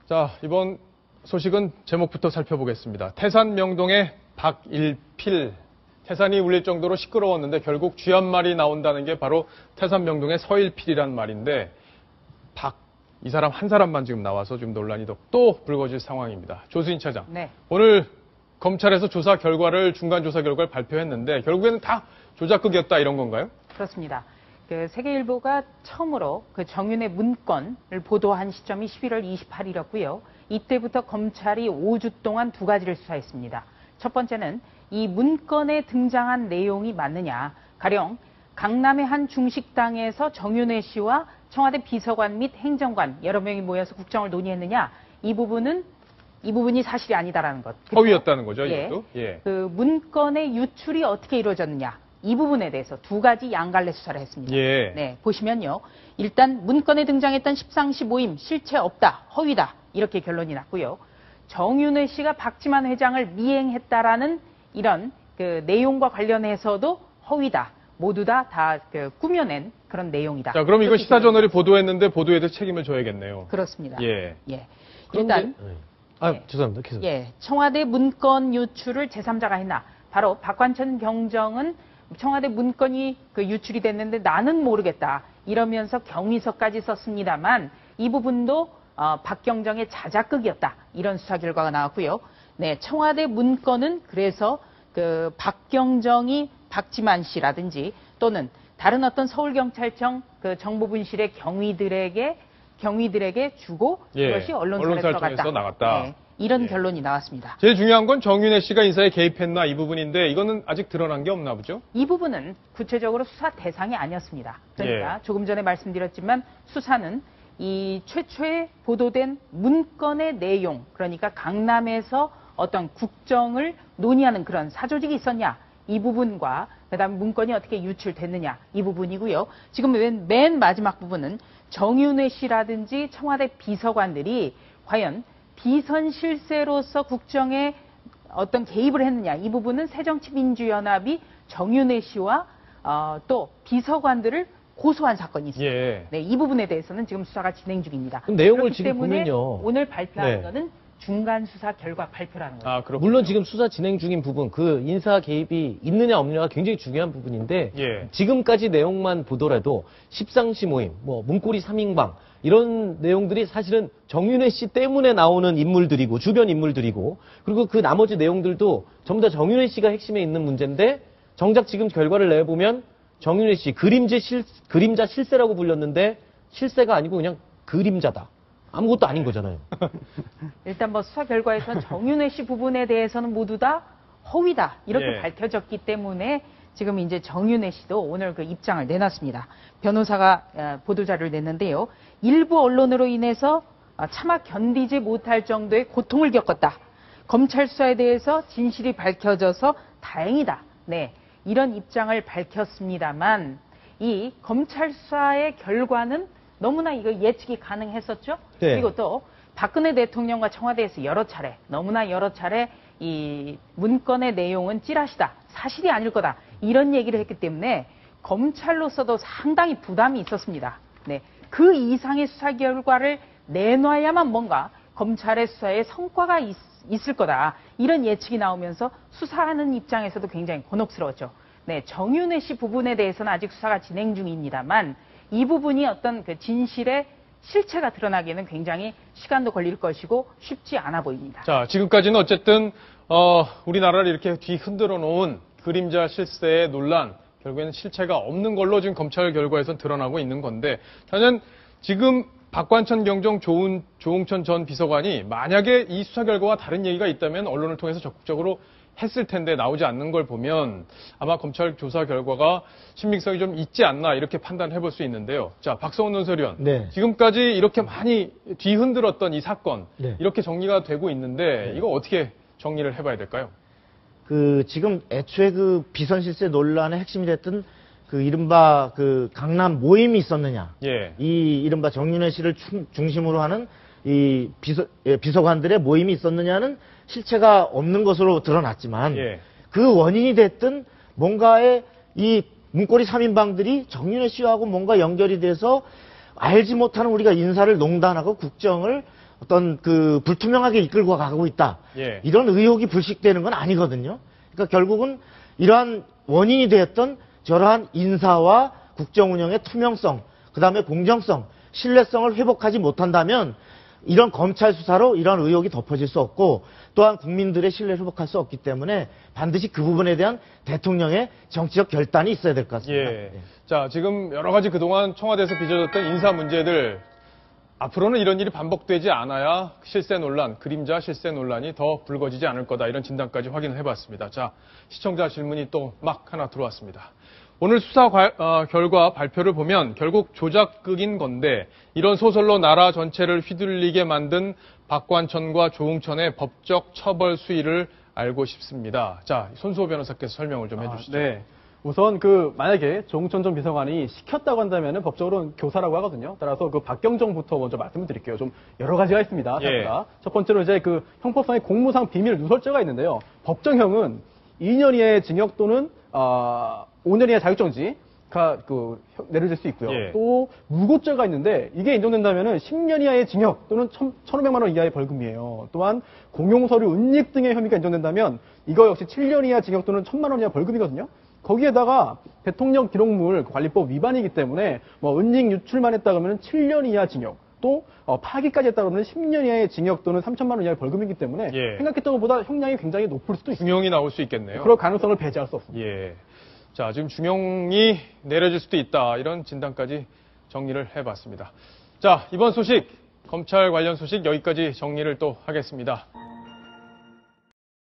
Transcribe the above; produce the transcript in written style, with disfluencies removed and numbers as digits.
자, 이번 소식은 제목부터 살펴보겠습니다. 태산 명동의 박일필. 태산이 울릴 정도로 시끄러웠는데 결국 쥐 한 마리 나온다는 게 바로 태산 명동의 서일필이란 말인데 이 사람 한 사람만 지금 나와서 지금 논란이 또 불거질 상황입니다. 조수인 차장. 네. 오늘 검찰에서 중간 조사 결과를 발표했는데 결국에는 다 조작극이었다 이런 건가요? 그렇습니다. 세계일보가 처음으로 정윤의 문건을 보도한 시점이 11월 28일이었고요. 이때부터 검찰이 5주 동안 두 가지를 수사했습니다. 첫 번째는 이 문건에 등장한 내용이 맞느냐. 가령 강남의 한 중식당에서 정윤회 씨와 청와대 비서관 및 행정관 여러 명이 모여서 국정을 논의했느냐. 이 부분이 사실이 아니다라는 것. 허위였다는 거죠, 이것도? 예. 그 문건의 유출이 어떻게 이루어졌느냐. 이 부분에 대해서 두 가지 양갈래 수사를 했습니다. 예. 네, 보시면요. 일단 문건에 등장했던 십상시 모임 실체 없다, 허위다 이렇게 결론이 났고요. 정윤회 씨가 박지만 회장을 미행했다라는 이런 내용과 관련해서도 허위다. 모두 다 꾸며낸 그런 내용이다. 자, 그럼 이거 시사저널이 보도했는데 보도에도 책임을 져야겠네요. 그렇습니다. 예. 일단 죄송합니다. 계속. 청와대 문건 유출을 제3자가 했나? 바로 박관천 경정은 청와대 문건이 유출이 됐는데 나는 모르겠다. 이러면서 경위서까지 썼습니다만 이 부분도 박경정의 자작극이었다. 이런 수사 결과가 나왔고요. 네, 청와대 문건은 그래서 박경정이 박지만 씨라든지 또는 다른 어떤 서울경찰청 정보분실의 경위들에게 주고 그것이 언론사에 나갔다. 네, 이런 결론이 나왔습니다. 제일 중요한 건 정윤회 씨가 인사에 개입했나 이 부분인데 이거는 아직 드러난 게 없나 보죠? 이 부분은 구체적으로 수사 대상이 아니었습니다. 그러니까 조금 전에 말씀드렸지만 수사는 이 최초에 보도된 문건의 내용, 그러니까 강남에서 어떤 국정을 논의하는 그런 사조직이 있었냐 이 부분과 그다음 문건이 어떻게 유출됐느냐 이 부분이고요. 지금 맨 마지막 부분은 정윤회 씨라든지 청와대 비서관들이 과연 비선 실세로서 국정에 어떤 개입을 했느냐 이 부분은 새정치민주연합이 정윤회 씨와 또 비서관들을 고소한 사건이 있습니다. 네, 이 부분에 대해서는 지금 수사가 진행 중입니다. 그럼 내용을 지금 보면요. 오늘 발표하는 거는 중간 수사 결과 발표라는 거죠. 물론 지금 수사 진행 중인 부분, 인사 개입이 있느냐 없느냐가 굉장히 중요한 부분인데 지금까지 내용만 보더라도 십상시 모임, 문고리 3인방 이런 내용들이 사실은 정윤회 씨 때문에 나오는 인물들이고 주변 인물들이고 그리고 그 나머지 내용들도 전부 다 정윤회 씨가 핵심에 있는 문제인데 정작 지금 결과를 내보면 정윤회 씨 그림자 실세라고 불렸는데 실세가 아니고 그냥 그림자다. 아무것도 아닌 거잖아요. 일단 수사 결과에서는 정윤회 씨 부분에 대해서는 모두 다 허위다 이렇게 밝혀졌기 때문에 지금 이제 정윤회 씨도 오늘 입장을 내놨습니다. 변호사가 보도자료를 냈는데요. 일부 언론으로 인해서 차마 견디지 못할 정도의 고통을 겪었다. 검찰 수사에 대해서 진실이 밝혀져서 다행이다. 네, 이런 입장을 밝혔습니다만 이 검찰 수사의 결과는 너무나 이거 예측이 가능했었죠. 그리고 또 박근혜 대통령과 청와대에서 너무나 여러 차례 이 문건의 내용은 찌라시다. 사실이 아닐 거다. 이런 얘기를 했기 때문에 검찰로서도 상당히 부담이 있었습니다. 네, 그 이상의 수사 결과를 내놔야만 뭔가 검찰의 수사에 성과가 있을 거다. 이런 예측이 나오면서 수사하는 입장에서도 굉장히 곤혹스러웠죠. 네, 정윤회 씨 부분에 대해서는 아직 수사가 진행 중입니다만 이 부분이 어떤 진실의 실체가 드러나기에는 굉장히 시간도 걸릴 것이고 쉽지 않아 보입니다. 자, 지금까지는 어쨌든 우리나라를 이렇게 뒤흔들어 놓은 그림자 실세의 논란, 결국에는 실체가 없는 걸로 지금 검찰 결과에선 드러나고 있는 건데, 저는 지금 박관천 경정 조응천 전 비서관이 만약에 이 수사 결과와 다른 얘기가 있다면 언론을 통해서 적극적으로 했을 텐데 나오지 않는 걸 보면 아마 검찰 조사 결과가 신빙성이 좀 있지 않나 이렇게 판단해 볼 수 있는데요. 자, 박성훈 논설위원. 지금까지 이렇게 많이 뒤흔들었던 이 사건 이렇게 정리가 되고 있는데 이거 어떻게 정리를 해봐야 될까요? 지금 애초에 비선 실세 논란의 핵심이 됐던 이른바 강남 모임이 있었느냐. 이 이른바 정윤회 씨를 중심으로 하는 이 비서관들의 모임이 있었느냐는 실체가 없는 것으로 드러났지만 그 원인이 됐든 뭔가의 이 문고리 3인방들이 정윤회 씨하고 뭔가 연결이 돼서 알지 못하는 우리가 인사를 농단하고 국정을 어떤 그 불투명하게 이끌고 가고 있다. 예. 이런 의혹이 불식되는 건 아니거든요. 그러니까 결국은 이러한 원인이 되었던 저러한 인사와 국정 운영의 투명성, 그다음에 공정성, 신뢰성을 회복하지 못한다면 이런 검찰 수사로 이런 의혹이 덮어질 수 없고 또한 국민들의 신뢰를 회복할 수 없기 때문에 반드시 그 부분에 대한 대통령의 정치적 결단이 있어야 될 것 같습니다. 예. 자, 지금 여러 가지 그동안 청와대에서 빚어졌던 인사 문제들 앞으로는 이런 일이 반복되지 않아야 실세 논란, 그림자 실세 논란이 더 불거지지 않을 거다. 이런 진단까지 확인을 해봤습니다. 자, 시청자 질문이 또 막 하나 들어왔습니다. 오늘 수사 결과 발표를 보면 결국 조작극인 건데 이런 소설로 나라 전체를 휘둘리게 만든 박관천과 조응천의 법적 처벌 수위를 알고 싶습니다. 자, 손수호 변호사께서 설명을 좀 해주시죠. 네. 우선 만약에 조응천 전 비서관이 시켰다고 한다면은 법적으로는 교사라고 하거든요. 따라서 그 박경정부터 먼저 말씀을 드릴게요. 좀 여러 가지가 있습니다. 생각보다. 첫 번째로 이제 그 형법상의 공무상 비밀 누설죄가 있는데요. 법정형은 2년 이하의 징역 또는 5년 이하의 자격정지가 내려질 수 있고요. 예. 또 무고죄가 있는데 이게 인정된다면은 10년 이하의 징역 또는 1,500만 원 이하의 벌금이에요. 또한 공용서류 은닉 등의 혐의가 인정된다면 이거 역시 7년 이하 징역 또는 1,000만 원 이하 벌금이거든요. 거기에다가 대통령 기록물 관리법 위반이기 때문에 은닉 유출만 했다 그러면 7년 이하 징역, 또 파기까지 했다 그러면 10년 이하의 징역 또는 3,000만 원 이하의 벌금이기 때문에 예. 생각했던 것보다 형량이 굉장히 높을 수도 있습니다. 중형이 나올 수 있겠네요. 그럴 가능성을 배제할 수 없습니다. 예. 자, 지금 중형이 내려질 수도 있다. 이런 진단까지 정리를 해봤습니다. 자, 이번 소식, 검찰 관련 소식 여기까지 정리를 또 하겠습니다.